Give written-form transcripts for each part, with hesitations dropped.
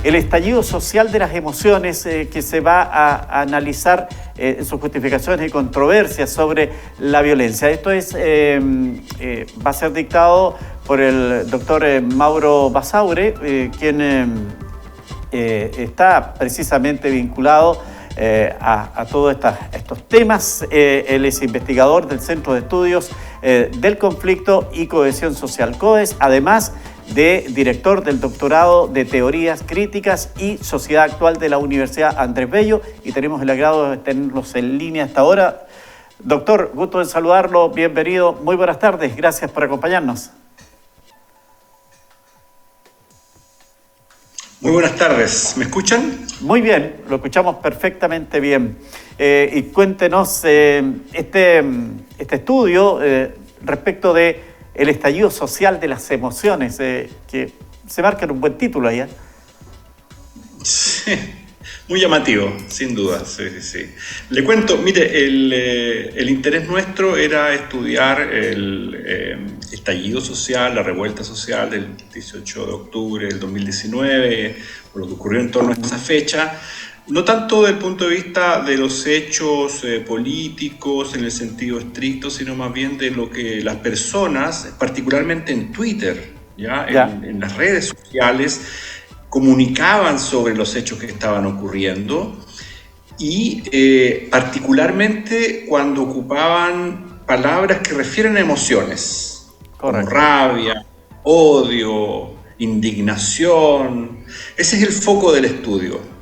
el estallido social de las emociones que se va a analizar en sus justificaciones y controversias sobre la violencia. Esto va a ser dictado por el doctor Mauro Basaure, quien está precisamente vinculado a todos estos temas. Él es investigador del Centro de Estudios del Conflicto y Cohesión Social, COES, además de director del doctorado de Teorías Críticas y Sociedad Actual de la Universidad Andrés Bello, y tenemos el agrado de tenerlos en línea hasta ahora. Doctor, gusto en saludarlo, bienvenido, muy buenas tardes, gracias por acompañarnos. Muy buenas tardes, ¿me escuchan? Muy bien, lo escuchamos perfectamente bien. Y cuéntenos este estudio respecto de el estallido social de las emociones, que se marca en un buen título allá. Sí, muy llamativo, sin duda. Sí. Le cuento, mire, el interés nuestro era estudiar el estallido social, la revuelta social del 18 de octubre del 2019, por lo que ocurrió en torno a esa fecha. No tanto desde el punto de vista de los hechos políticos en el sentido estricto, sino más bien de lo que las personas, particularmente en Twitter, en las redes sociales, comunicaban sobre los hechos que estaban ocurriendo y particularmente cuando ocupaban palabras que refieren a emociones. Correcto. Como rabia, odio, indignación. Ese es el foco del estudio.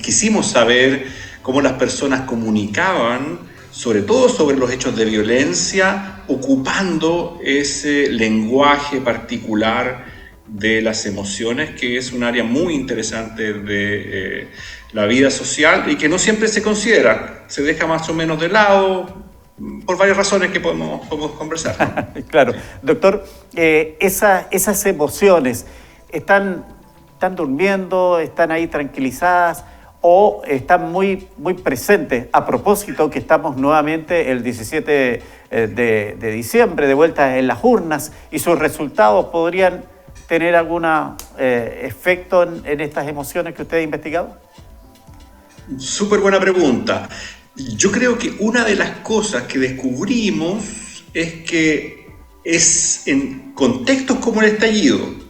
Quisimos saber cómo las personas comunicaban, sobre todo sobre los hechos de violencia, ocupando ese lenguaje particular de las emociones, que es un área muy interesante de la vida social y que no siempre se considera, se deja más o menos de lado por varias razones que podemos conversar, ¿no? Claro. Doctor, esas emociones están durmiendo, están ahí tranquilizadas o están muy presentes, a propósito que estamos nuevamente el 17 de diciembre de vuelta en las urnas, y sus resultados podrían tener algún efecto en estas emociones que usted ha investigado? Súper buena pregunta. Yo creo que una de las cosas que descubrimos es que es en contextos como el estallido,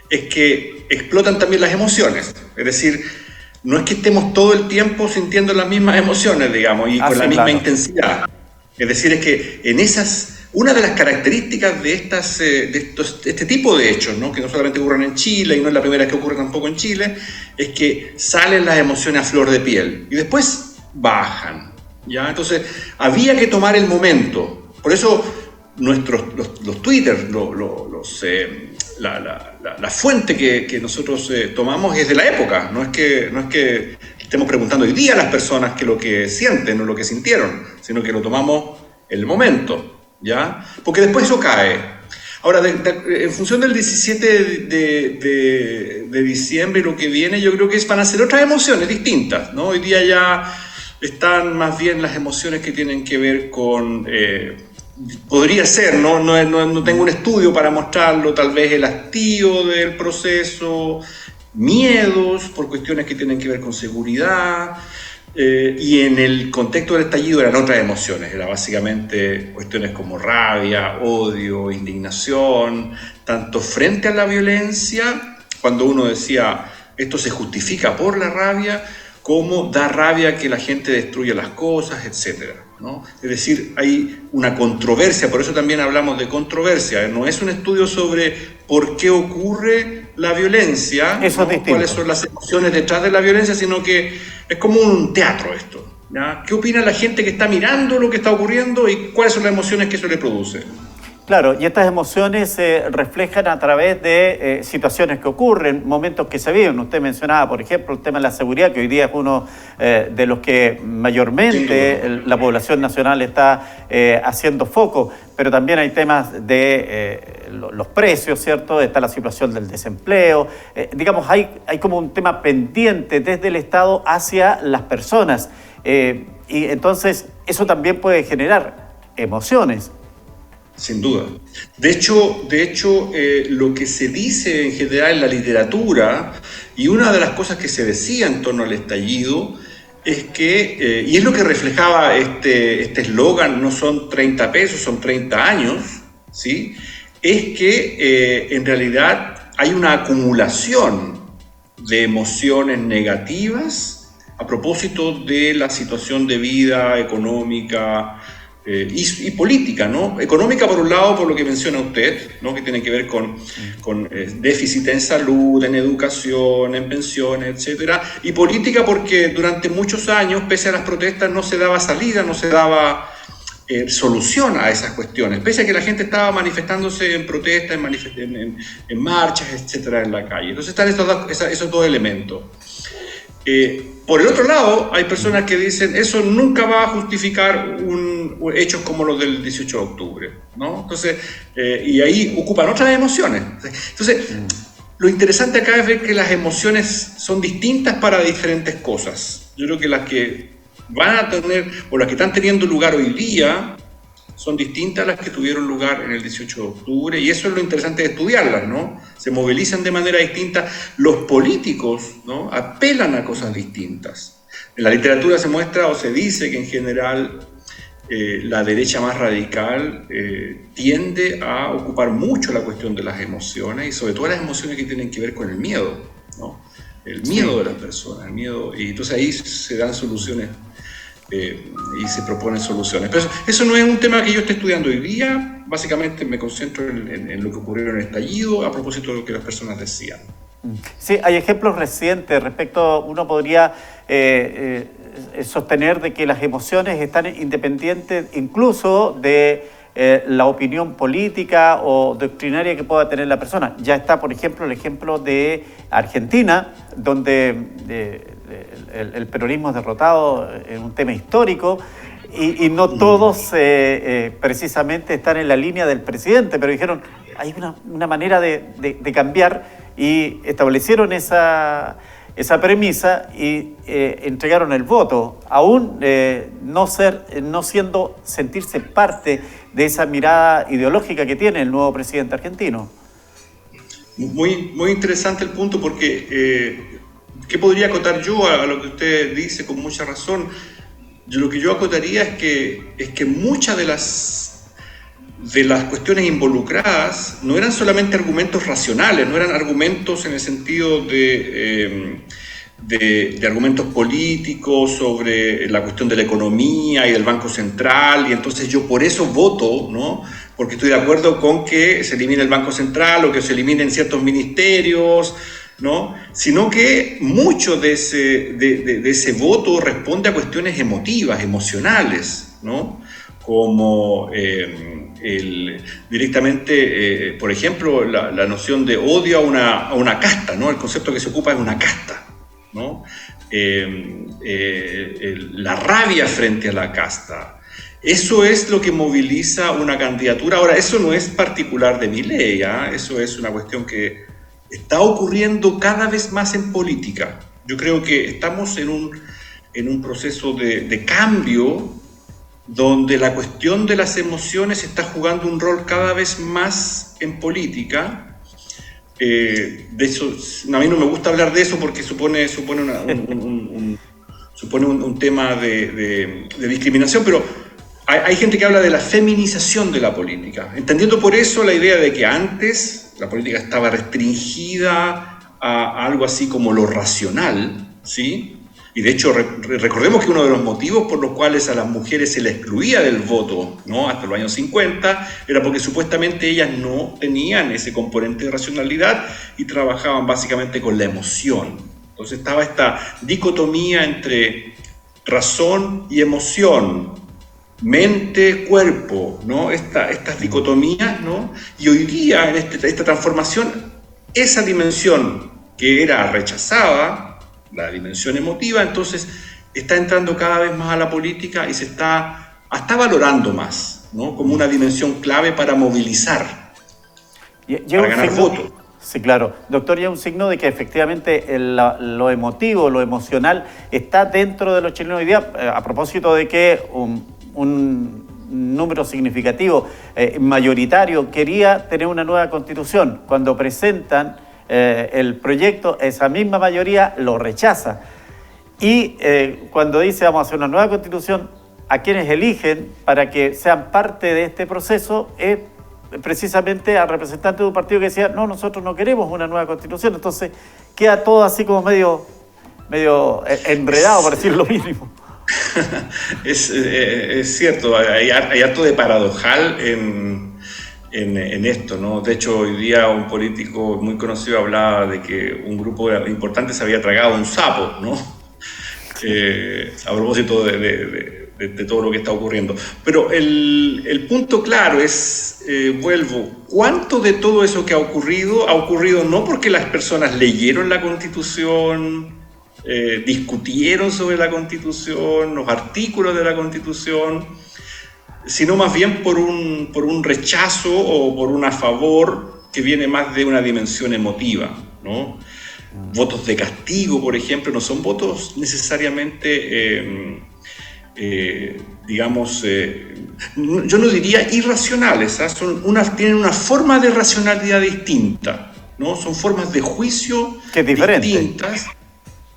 es que explotan también las emociones. Es decir, no es que estemos todo el tiempo sintiendo las mismas emociones, digamos, y con la misma intensidad. Es decir, es que una de las características de este tipo de hechos, ¿no? Que no solamente ocurren en Chile, y no es la primera que ocurre tampoco en Chile, es que salen las emociones a flor de piel y después bajan, ¿ya? Entonces, había que tomar el momento. Por eso los Twitter, la fuente que nosotros tomamos es de la época. No es que estemos preguntando hoy día a las personas qué es lo que sienten o lo que sintieron, sino que lo tomamos en el momento, ¿ya? Porque después eso cae. Ahora, en función del 17 de diciembre y lo que viene, yo creo que van a ser otras emociones distintas, ¿no? Hoy día ya están más bien las emociones que tienen que ver con... podría ser, no tengo un estudio para mostrarlo, tal vez el hastío del proceso, miedos por cuestiones que tienen que ver con seguridad, y en el contexto del estallido eran otras emociones, eran básicamente cuestiones como rabia, odio, indignación, tanto frente a la violencia, cuando uno decía esto se justifica por la rabia, como da rabia que la gente destruya las cosas, etcétera, ¿no? Es decir, hay una controversia, por eso también hablamos de controversia. No es un estudio sobre por qué ocurre la violencia, eso, ¿no? Cuáles son las emociones detrás de la violencia, sino que es como un teatro esto, ¿ya? ¿Qué opina la gente que está mirando lo que está ocurriendo y cuáles son las emociones que eso le produce? Claro, y estas emociones se reflejan a través de situaciones que ocurren, momentos que se viven. Usted mencionaba, por ejemplo, el tema de la seguridad, que hoy día es uno de los que mayormente la población nacional está haciendo foco, pero también hay temas de los precios, ¿cierto? Está la situación del desempleo. Digamos, hay como un tema pendiente desde el Estado hacia las personas. Y entonces eso también puede generar emociones. sin duda. De hecho, lo que se dice en general en la literatura, y una de las cosas que se decía en torno al estallido, es que, y es lo que reflejaba este eslogan, no son 30 pesos, son 30 años, ¿sí? Es que en realidad hay una acumulación de emociones negativas a propósito de la situación de vida económica y política, ¿no? Económica, por un lado, por lo que menciona usted, ¿no? Que tiene que ver con déficit en salud, en educación, en pensiones, etcétera. Y política porque durante muchos años, pese a las protestas, no se daba salida, no se daba solución a esas cuestiones, pese a que la gente estaba manifestándose en protestas, en marchas, etcétera, en la calle. Entonces están esos dos elementos. Por el otro lado, hay personas que dicen eso nunca va a justificar hechos como los del 18 de octubre, ¿no? Entonces, y ahí ocupan otras emociones. Entonces, lo interesante acá es ver que las emociones son distintas para diferentes cosas. Yo creo que las que van a tener, o las que están teniendo lugar hoy día, son distintas a las que tuvieron lugar en el 18 de octubre, y eso es lo interesante de estudiarlas, ¿no? Se movilizan de manera distinta. Los políticos, ¿no?, apelan a cosas distintas. En la literatura se muestra o se dice que en general la derecha más radical tiende a ocupar mucho la cuestión de las emociones, y sobre todo las emociones que tienen que ver con el miedo, ¿no? El miedo de las personas, el miedo, y entonces ahí se dan soluciones y se proponen soluciones. Pero eso no es un tema que yo esté estudiando hoy día. Básicamente me concentro en lo que ocurrió en el estallido a propósito de lo que las personas decían. Sí, hay ejemplos recientes respecto, uno podría sostener de que las emociones están independientes incluso de la opinión política o doctrinaria que pueda tener la persona. Ya está, por ejemplo, el ejemplo de Argentina, donde el peronismo es derrotado en un tema histórico y no todos precisamente están en la línea del presidente, pero dijeron, hay una manera de cambiar, y establecieron esa premisa y entregaron el voto, aún no sentirse parte de esa mirada ideológica que tiene el nuevo presidente argentino. Muy interesante el punto, porque ¿qué podría acotar yo a lo que usted dice con mucha razón? Lo que yo acotaría es que muchas de las cuestiones involucradas no eran solamente argumentos racionales, no eran argumentos en el sentido de argumentos políticos sobre la cuestión de la economía y del Banco Central, y entonces yo por eso voto, ¿no?, porque estoy de acuerdo con que se elimine el Banco Central o que se eliminen ciertos ministerios, ¿no?, sino que mucho de ese voto responde a cuestiones emocionales, ¿no?, como directamente, por ejemplo, la noción de odio a una casta, ¿no?, el concepto que se ocupa es una casta, ¿no?, la rabia frente a la casta. Eso es lo que moviliza una candidatura. Ahora, eso no es particular de Milei, ¿eh? Eso es una cuestión que está ocurriendo cada vez más en política. Yo creo que estamos en un proceso de cambio donde la cuestión de las emociones está jugando un rol cada vez más en política. De eso, a mí no me gusta hablar de eso porque supone un tema de discriminación, pero hay gente que habla de la feminización de la política, entendiendo por eso la idea de que antes la política estaba restringida a algo así como lo racional, ¿sí? Y de hecho, recordemos que uno de los motivos por los cuales a las mujeres se les excluía del voto, ¿no?, hasta los años 50, era porque supuestamente ellas no tenían ese componente de racionalidad y trabajaban básicamente con la emoción. Entonces estaba esta dicotomía entre razón y emoción, mente, cuerpo, ¿no?, estas dicotomías, ¿no? Y hoy día, en esta transformación, esa dimensión que era rechazada, la dimensión emotiva, entonces está entrando cada vez más a la política y se está valorando más, ¿no?, como una dimensión clave para movilizar, para ganar votos. Sí, claro. Doctor, ya un signo de que efectivamente lo emotivo, lo emocional está dentro de los chilenos hoy día, a propósito de que número significativo, mayoritario, quería tener una nueva constitución. Cuando presentan el proyecto, esa misma mayoría lo rechaza. Y cuando dice vamos a hacer una nueva constitución, a quienes eligen para que sean parte de este proceso es precisamente al representante de un partido que decía, no, nosotros no queremos una nueva constitución. Entonces queda todo así como medio enredado, por decir lo mínimo. Es cierto, hay harto de paradojal en esto, ¿no? De hecho, hoy día un político muy conocido hablaba de que un grupo importante se había tragado un sapo, ¿no? A propósito de todo lo que está ocurriendo. Pero el punto claro es, vuelvo, ¿cuánto de todo eso que ha ocurrido no porque las personas leyeron la Constitución, discutieron sobre la Constitución, los artículos de la Constitución, sino más bien por un rechazo o por un a favor que viene más de una dimensión emotiva, ¿no? Votos de castigo, por ejemplo, no son votos necesariamente, digamos, yo no diría irracionales, ¿eh? Tienen una forma de racionalidad distinta, ¿no? Son formas de juicio distintas.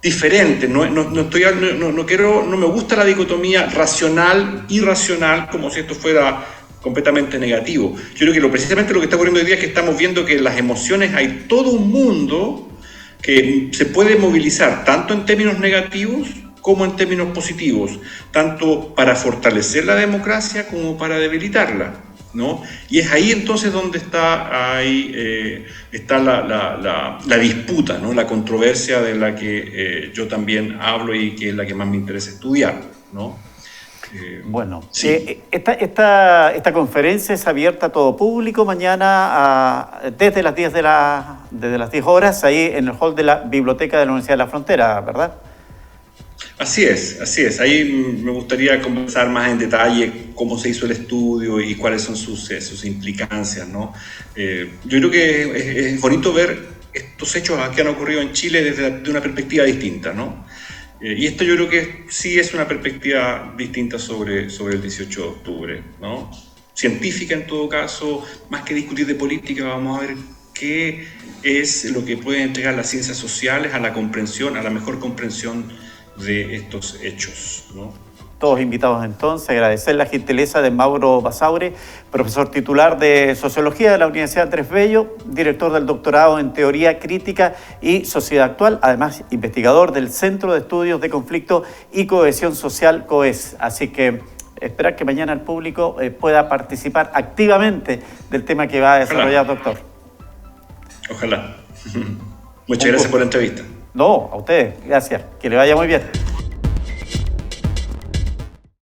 Diferente, no me gusta la dicotomía racional-irracional como si esto fuera completamente negativo. Yo creo que precisamente lo que está ocurriendo hoy día es que estamos viendo que en las emociones hay todo un mundo que se puede movilizar tanto en términos negativos como en términos positivos, tanto para fortalecer la democracia como para debilitarla, ¿no? Y es ahí entonces donde está la disputa, ¿no? La controversia de la que yo también hablo y que es la que más me interesa estudiar, ¿no? Bueno, sí. Esta conferencia es abierta a todo público mañana desde las 10 desde las 10 horas ahí en el hall de la Biblioteca de la Universidad de la Frontera, ¿verdad? Así es. Ahí me gustaría conversar más en detalle cómo se hizo el estudio y cuáles son sus implicancias, ¿no? Yo creo que es bonito ver estos hechos que han ocurrido en Chile desde una perspectiva distinta, ¿no? Y esto yo creo que sí es una perspectiva distinta sobre el 18 de octubre, ¿no? Científica en todo caso, más que discutir de política, vamos a ver qué es lo que pueden entregar las ciencias sociales a la mejor comprensión de estos hechos, ¿no? Todos invitados entonces, agradecer la gentileza de Mauro Basaure, profesor titular de Sociología de la Universidad Andrés Bello, director del doctorado en Teoría Crítica y Sociedad Actual, además investigador del Centro de Estudios de Conflicto y Cohesión Social, COES. Así que esperar que mañana el público pueda participar activamente del tema que va a desarrollar, doctor. Ojalá. Muchas gracias por la entrevista. No, a ustedes, gracias. Que le vaya muy bien.